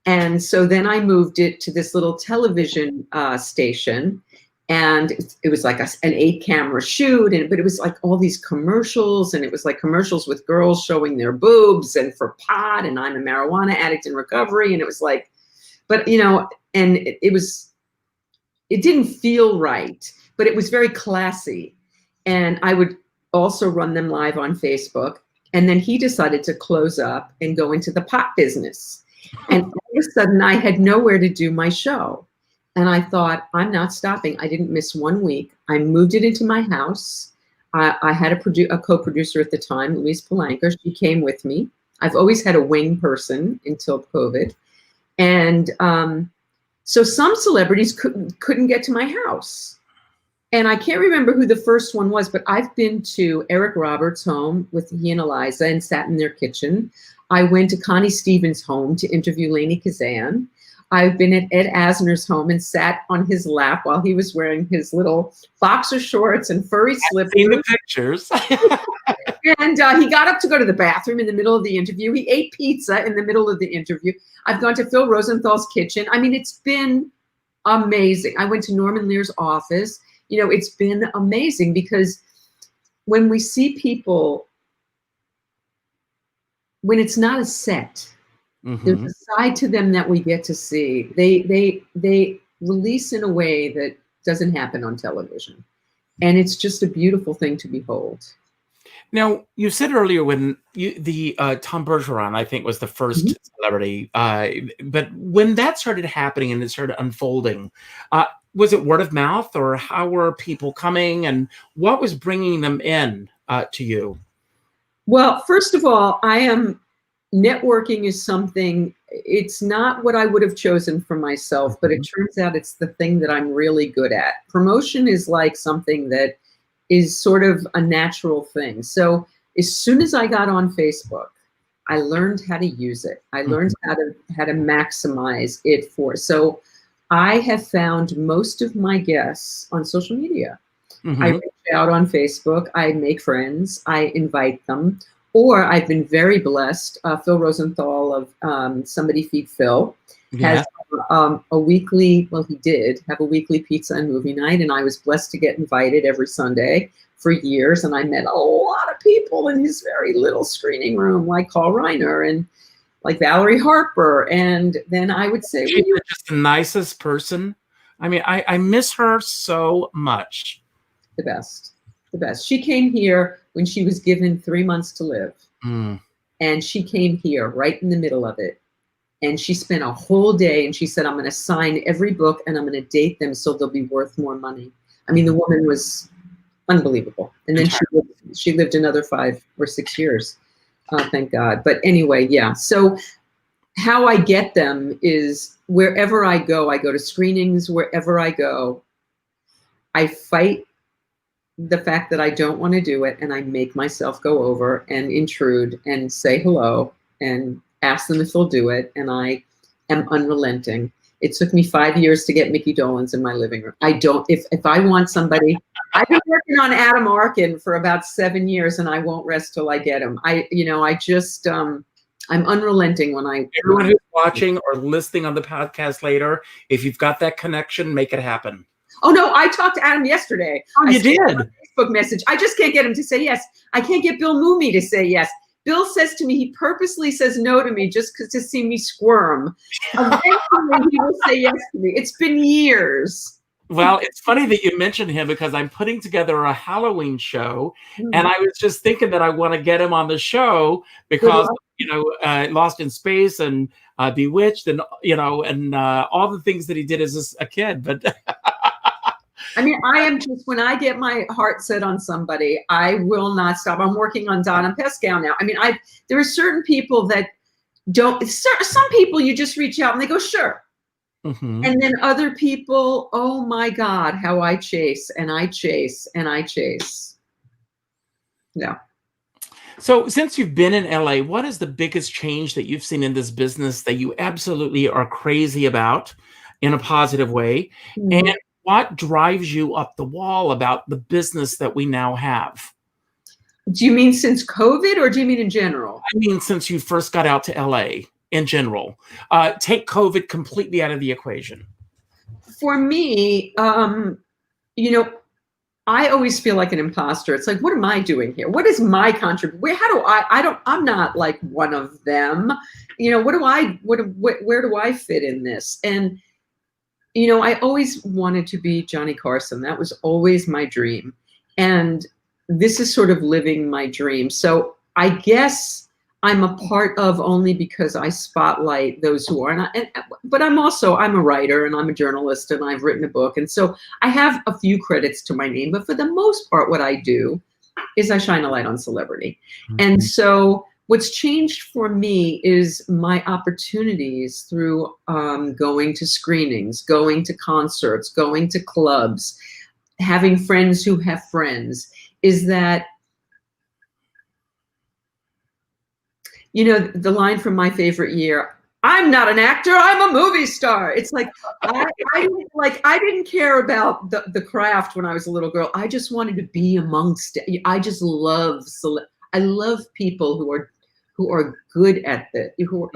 And so then I moved it to this little television station. And it was like an 8-camera shoot, but it was like all these commercials, and it was like commercials with girls showing their boobs and for pot, and I'm a marijuana addict in recovery. And it was like, but and it didn't feel right, but it was very classy. And I would also run them live on Facebook. And then he decided to close up and go into the pot business. And all of a sudden I had nowhere to do my show. And I thought, I'm not stopping. I didn't miss 1 week. I moved it into my house. I had a co-producer at the time, Louise Palanker. She came with me. I've always had a wing person until COVID. And so some celebrities couldn't get to my house. And I can't remember who the first one was, but I've been to Eric Roberts' home with he and Eliza and sat in their kitchen. I went to Connie Stevens' home to interview Lainey Kazan. I've been at Ed Asner's home and sat on his lap while he was wearing his little boxer shorts and furry slippers. I've seen the pictures. And he got up to go to the bathroom in the middle of the interview. He ate pizza in the middle of the interview. I've gone to Phil Rosenthal's kitchen. I mean, it's been amazing. I went to Norman Lear's office. It's been amazing because when we see people, when it's not a set, there's a side to them that we get to see. They release in a way that doesn't happen on television. And it's just a beautiful thing to behold. Now, you said earlier when Tom Bergeron, I think, was the first celebrity. But when that started happening and it started unfolding, was it word of mouth, or how were people coming, and what was bringing them in to you? Well, first of all, networking is something, it's not what I would have chosen for myself, but it turns out it's the thing that I'm really good at. Promotion is like something that is sort of a natural thing. So as soon as I got on Facebook, I learned how to use it. I learned how to maximize it so I have found most of my guests on social media. I reach out on Facebook, I make friends, I invite them. Or I've been very blessed. Phil Rosenthal of Somebody Feed Phil has a weekly, well, he did have a weekly pizza and movie night. And I was blessed to get invited every Sunday for years, and I met a lot of people in his very little screening room, like Carl Reiner and like Valerie Harper. And then I would say, She's just the nicest person. I mean, I miss her so much. The best. She came here when she was given 3 months to live. And she came here right in the middle of it. And she spent a whole day, and she said, I'm going to sign every book and I'm going to date them so they'll be worth more money. I mean, the woman was unbelievable. And then she lived another 5 or 6 years. Thank God. But anyway, yeah. So how I get them is wherever I go to screenings, wherever I go, I fight the fact that I don't want to do it, and I make myself go over and intrude and say hello and ask them if they'll do it, and I am unrelenting. It took me 5 years to get Mickey Dolenz in my living room. If I want somebody, I've been working on Adam Arkin for about 7 years, and I won't rest till I get him. I'm unrelenting when I. Everyone who's watching or listening on the podcast later, if you've got that connection, make it happen. Oh no, I talked to Adam yesterday. Oh, you did? Facebook message. I just can't get him to say yes. I can't get Bill Mooney to say yes. Bill says to me, he purposely says no to me just to see me squirm. Eventually, he will say yes to me. It's been years. Well, it's funny that you mentioned him because I'm putting together a Halloween show, and I was just thinking that I want to get him on the show because Lost in Space and Bewitched, and and all the things that he did as a kid. But I mean, I am just, when I get my heart set on somebody, I will not stop. I'm working on Donna Pescow now. I mean, there are certain people that don't. Some people you just reach out and they go, sure. And then other people, oh my God, how I chase and I chase and I chase. No. So since you've been in LA, what is the biggest change that you've seen in this business that you absolutely are crazy about in a positive way? And what drives you up the wall about the business that we now have? Do you mean since COVID, or do you mean in general? I mean, since you first got out to LA in general. Take COVID completely out of the equation. For me, I always feel like an imposter. It's like, what am I doing here? What is my contribution? I'm not like one of them. Where do I fit in this? And I always wanted to be Johnny Carson. That was always my dream. And this is sort of living my dream. So I guess I'm a part of only because I spotlight those who are. But I'm a writer, and I'm a journalist, and I've written a book. And so I have a few credits to my name. But for the most part, what I do is I shine a light on celebrity. And so what's changed for me is my opportunities through going to screenings, going to concerts, going to clubs, having friends who have friends, is that, the line from My Favorite Year, I'm not an actor, I'm a movie star. It's like, I didn't care about the craft when I was a little girl. I just wanted to be amongst it. I just love I love people who are good at it, who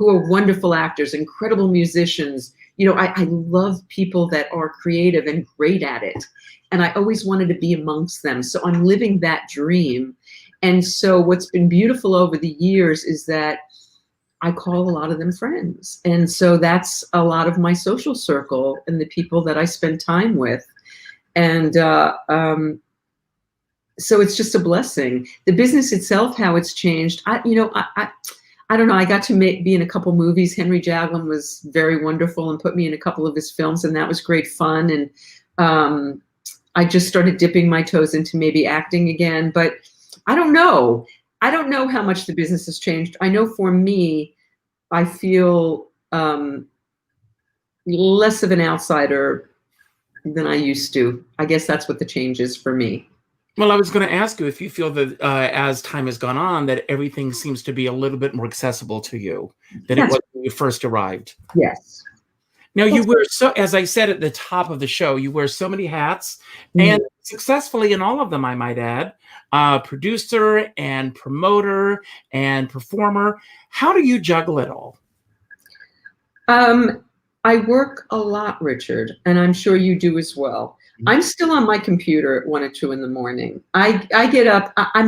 are wonderful actors, incredible musicians. I love people that are creative and great at it. And I always wanted to be amongst them. So I'm living that dream. And so what's been beautiful over the years is that I call a lot of them friends. And so that's a lot of my social circle and the people that I spend time with. And so it's just a blessing. The business itself, how it's changed, I don't know. I got to be in a couple movies. Henry Jaglom was very wonderful and put me in a couple of his films, and that was great fun. And I just started dipping my toes into maybe acting again, but I don't know. I don't know how much the business has changed. I know for me, I feel less of an outsider than I used to. I guess that's what the change is for me. Well, I was going to ask you if you feel that as time has gone on, that everything seems to be a little bit more accessible to you than it was when you first arrived. Yes. Now, you wear as I said at the top of the show, you wear so many hats, and successfully in all of them, I might add, producer and promoter and performer. How do you juggle it all? I work a lot, Richard, and I'm sure you do as well. I'm still on my computer at 1 or 2 in the morning. I get up. I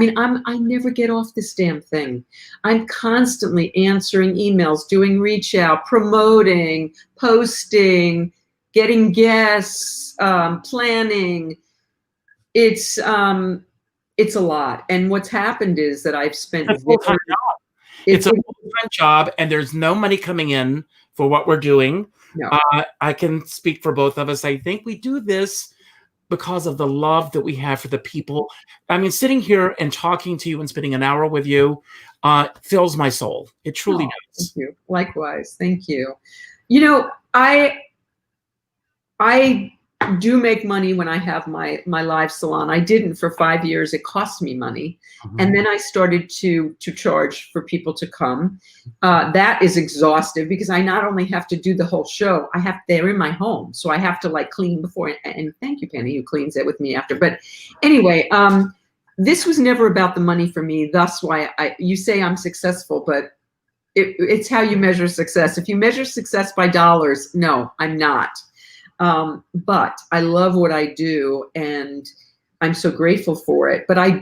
never get off this damn thing. I'm constantly answering emails, doing reach out, promoting, posting, getting guests, planning. It's a lot. And what's happened is that I've spent It's a full-time job. It's a full-time job, and there's no money coming in for what we're doing. No. I can speak for both of us. I think we do this because of the love that we have for the people. I mean, sitting here and talking to you and spending an hour with you fills my soul. It truly does. Thank you. Likewise. Thank you. I do make money when I have my live salon. I didn't for 5 years. It cost me money. And then I started to charge for people to come. That is exhaustive because I not only have to do the whole show, they're in my home. So I have to like clean before, and thank you, Penny, who cleans it with me after. But anyway, this was never about the money for me. That's why you say I'm successful, but it's how you measure success. If you measure success by dollars, no, I'm not. But I love what I do and I'm so grateful for it. But I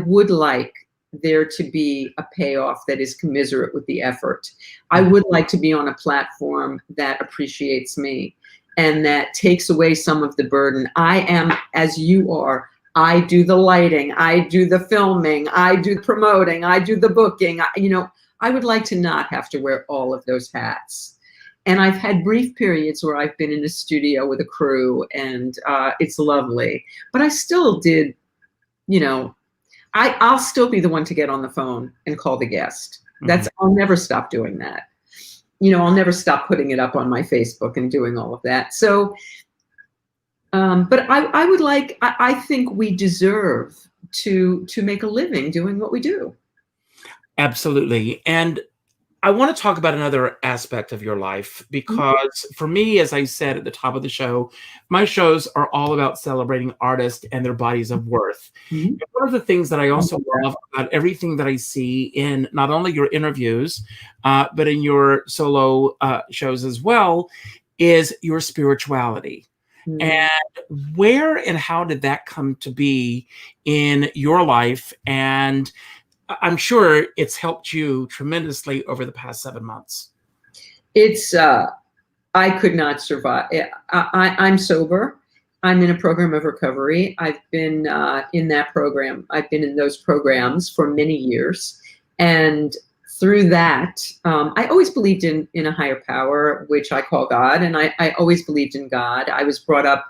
would like there to be a payoff that is commensurate with the effort. I would like to be on a platform that appreciates me and that takes away some of the burden. I am, as you are, I do the lighting, I do the filming, I do the promoting, I do the booking. I would like to not have to wear all of those hats. And I've had brief periods where I've been in a studio with a crew and it's lovely. But I still did, I'll still be the one to get on the phone and call the guest. I'll never stop doing that. I'll never stop putting it up on my Facebook and doing all of that. So, but I think we deserve to make a living doing what we do. Absolutely. And I want to talk about another aspect of your life because for me, as I said at the top of the show, my shows are all about celebrating artists and their bodies of worth. And one of the things that I also love about everything that I see in not only your interviews, but in your solo shows as well, is your spirituality. And where and how did that come to be in your life? And I'm sure it's helped you tremendously over the past 7 months. I could not survive. I'm sober. I'm in a program of recovery. I've been in that program. I've been in those programs for many years. And through that, I always believed in a higher power, which I call God. And I always believed in God. I was brought up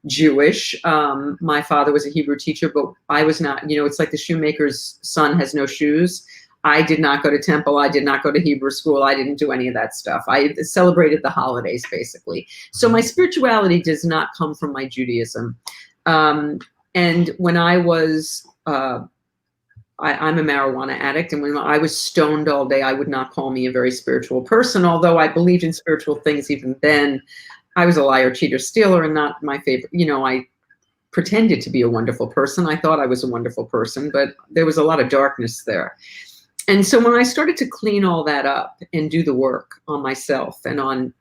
Jewish. My father was a Hebrew teacher, but I was not. It's like the shoemaker's son has no shoes. I did not go to temple. I did not go to Hebrew school. I didn't do any of that stuff. I celebrated the holidays, basically. So my spirituality does not come from my Judaism. And when I was, I'm a marijuana addict, and when I was stoned all day, I would not call me a very spiritual person, although I believed in spiritual things even then. I was a liar, cheater, stealer, and not my favorite. I pretended to be a wonderful person. I thought I was a wonderful person, but there was a lot of darkness there. And so when I started to clean all that up and do the work on myself and on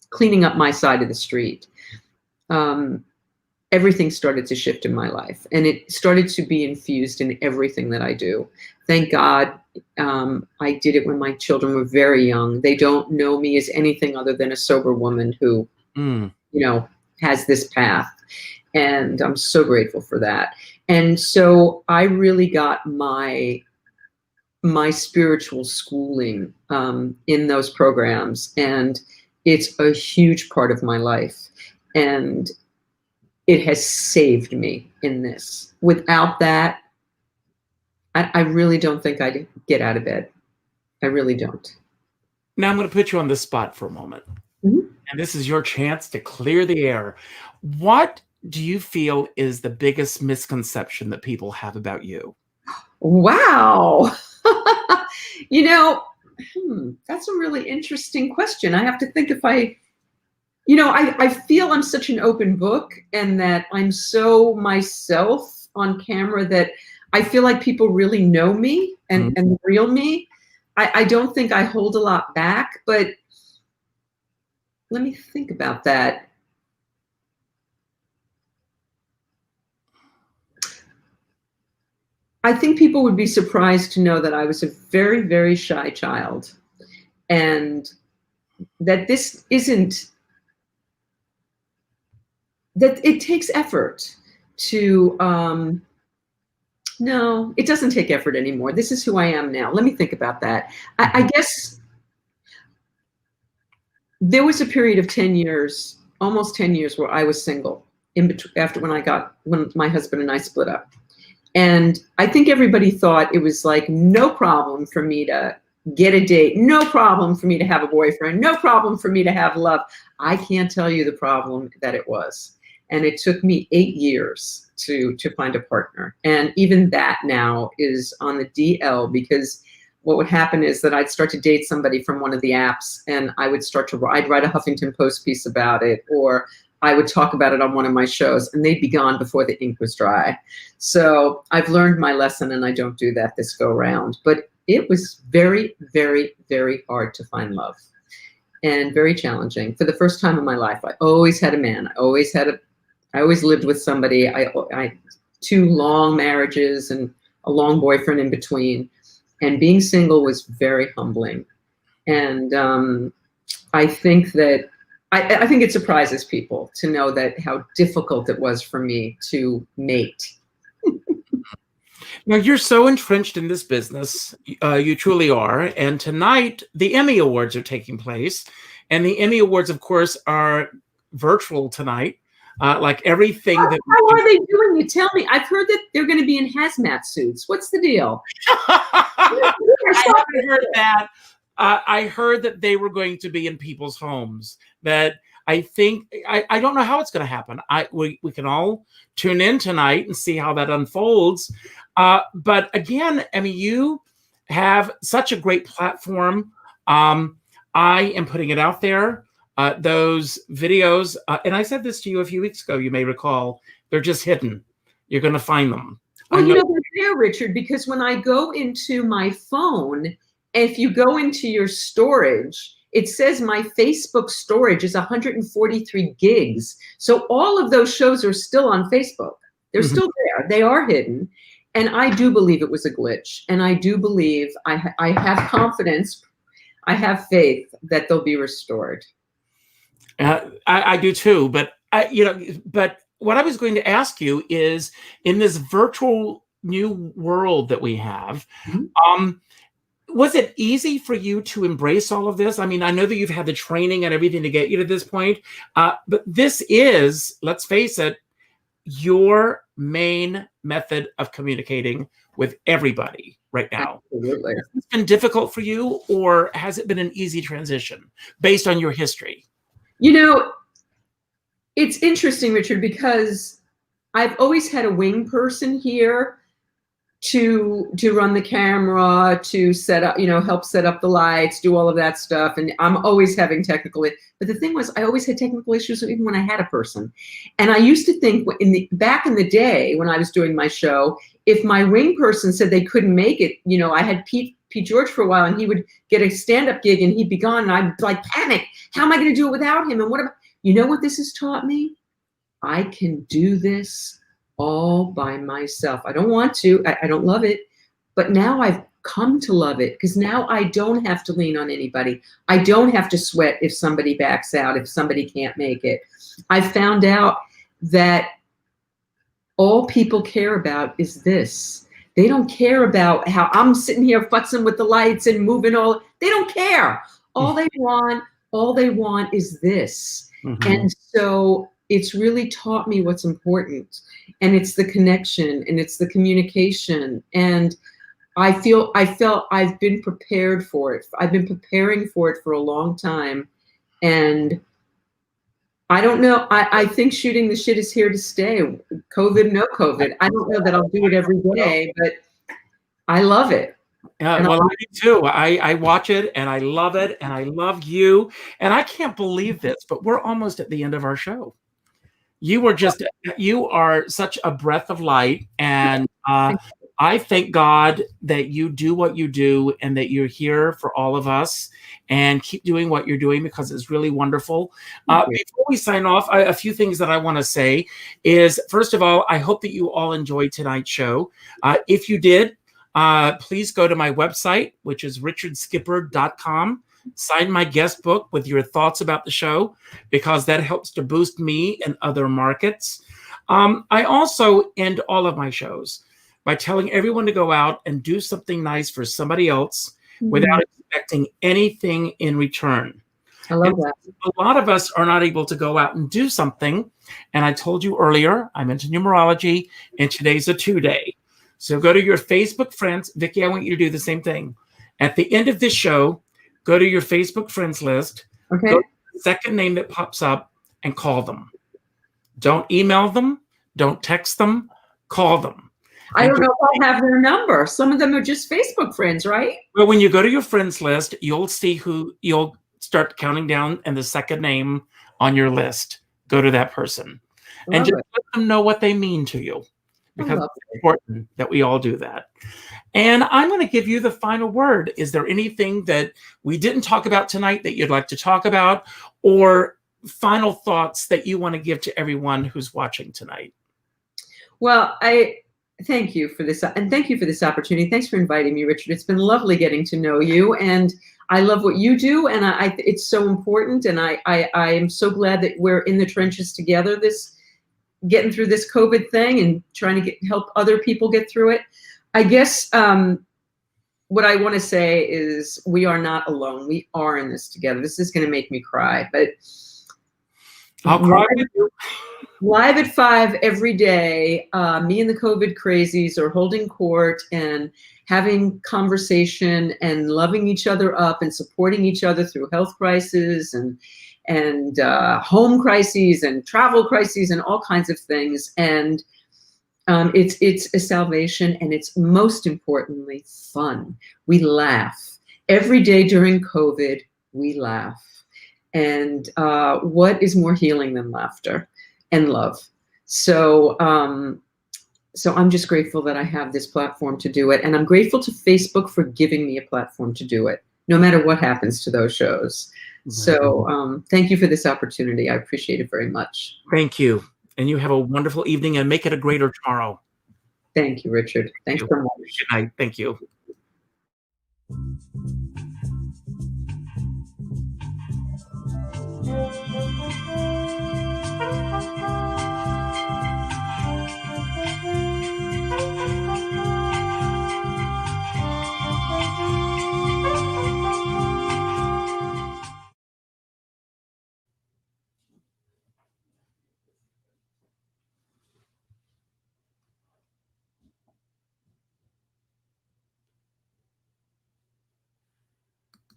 cleaning up my side of the street, everything started to shift in my life. And it started to be infused in everything that I do. Thank God I did it when my children were very young. They don't know me as anything other than a sober woman who, has this path. And I'm so grateful for that. And so I really got my spiritual schooling in those programs. And it's a huge part of my life. And it has saved me in this. Without that, I really don't think I'd get out of bed. I really don't. Now I'm going to put you on the spot for a moment. And this is your chance to clear the air. What do you feel is the biggest misconception that people have about you? Wow. That's a really interesting question. I have to think if I feel I'm such an open book and that I'm so myself on camera that I feel like people really know me and the real me. I don't think I hold a lot back, but let me think about that. I think people would be surprised to know that I was a very, very shy child, and that this isn't, that it takes effort to, no, it doesn't take effort anymore. This is who I am now. Let me think about that. I guess there was a period of 10 years, almost 10 years, where I was single in between, after when my husband and I split up. And I think everybody thought it was like no problem for me to get a date, no problem for me to have a boyfriend, no problem for me to have love. I can't tell you the problem that it was. And it took me 8 years to find a partner. And even that now is on the DL, because what would happen is that I'd start to date somebody from one of the apps, and I'd write a Huffington Post piece about it, or I would talk about it on one of my shows, and they'd be gone before the ink was dry. So I've learned my lesson, and I don't do that this go around. But it was very, very, very hard to find love, and very challenging. For the first time in my life, I always had a man. I always lived with somebody. I 2 long marriages and a long boyfriend in between. And being single was very humbling. And I think that I think it surprises people to know that how difficult it was for me to mate. Now, you're so entrenched in this business. You truly are. And tonight, the Emmy Awards are taking place. And the Emmy Awards, of course, are virtual tonight. Like everything that. How are they doing it? Tell me. I've heard that they're going to be in hazmat suits. What's the deal? I haven't heard that. I heard that they were going to be in people's homes. That I think I don't know how it's going to happen. We can all tune in tonight and see how that unfolds. But again, I mean, you have such a great platform. I am putting it out there. Those videos, and I said this to you a few weeks ago, you may recall, they're just hidden. You're going to find them. Well, they're there, Richard, because when I go into my phone, if you go into your storage, it says my Facebook storage is 143 gigs. So all of those shows are still on Facebook. They're still there. They are hidden. And I do believe it was a glitch. And I do believe, I have confidence, I have faith that they'll be restored. I do too, but but what I was going to ask you is, in this virtual new world that we have, was it easy for you to embrace all of this? I mean, I know that you've had the training and everything to get you to this point, but this is, let's face it, your main method of communicating with everybody right now. Absolutely. Has it been difficult for you, or has it been an easy transition based on your history? You know, it's interesting, Richard, because I've always had a wing person here to run the camera, to set up, help set up the lights, do all of that stuff. And I'm always having technical, but the thing was, I always had technical issues even when I had a person. And I used to think back in the day when I was doing my show, if my wing person said they couldn't make it, I had Pete George for a while, and he would get a stand-up gig and he'd be gone, and I'd like panic. How am I going to do it without him? And what this has taught me? I can do this all by myself. I don't want to. I don't love it, but now I've come to love it, because now I don't have to lean on anybody. I don't have to sweat if somebody backs out, if somebody can't make it. I found out that all people care about is this. They don't care about how I'm sitting here futzing with the lights and moving all. They don't care. All they want is this. And so it's really taught me what's important. And it's the connection, and it's the communication. And I felt I've been prepared for it. I've been preparing for it for a long time. And I don't know. I think shooting the shit is here to stay. COVID, no COVID. I don't know that I'll do it every day, but I love it. Well, I do too. I watch it, and I love it, and I love you. And I can't believe this, but we're almost at the end of our show. You are such a breath of light, and I thank God that you do what you do, and that you're here for all of us. and keep doing what you're doing because it's really wonderful. Before we sign off, a few things that I want to say is, first of all, I hope that you all enjoyed tonight's show. If you did, please go to my website, which is richardskipper.com. Sign my guest book with your thoughts about the show, because that helps to boost me in other markets. I also end all of my shows by telling everyone to go out and do something nice for somebody else without expecting anything in return. I love that. A lot of us are not able to go out and do something. And I told you earlier, I'm into numerology, and today's a 2-day. So go to your Facebook friends. Vicki, I want you to do the same thing. At the end of this show, go to your Facebook friends list, Okay. go to the second name that pops up, and call them. Don't email them. Don't text them. Call them. I don't know if I have their number. Some of them are just Facebook friends, right? Well, when you go to your friends list, you'll see who you'll start counting down, and the second name on your list, go to that person. And just let them know what they mean to you, because it's important that we all do that. And I'm going to give you the final word. Is there anything that we didn't talk about tonight that you'd like to talk about, or final thoughts that you want to give to everyone who's watching tonight? Well, I thank you for this, and thank you for this opportunity. Thanks for inviting me, Richard. It's been lovely getting to know you, and I love what you do, and it's so important, and I am so glad that we're in the trenches together, getting through this COVID thing and trying to help other people get through it. I guess what I want to say is we are not alone. We are in this together. This is going to make me cry, but I'll cry with you. Live at 5 every day, me and the COVID crazies are holding court and having conversation and loving each other up and supporting each other through health crises and home crises and travel crises and all kinds of things. And it's a salvation, and it's most importantly fun. We laugh every day during COVID. We laugh, and what is more healing than laughter and love? So I'm just grateful that I have this platform to do it, and I'm grateful to Facebook for giving me a platform to do it, no matter what happens to those shows. So thank you for this opportunity. I appreciate it very much. Thank you. And you have a wonderful evening, and make it a greater tomorrow. Thank you, Richard. Thanks so much. Good night. Thank you.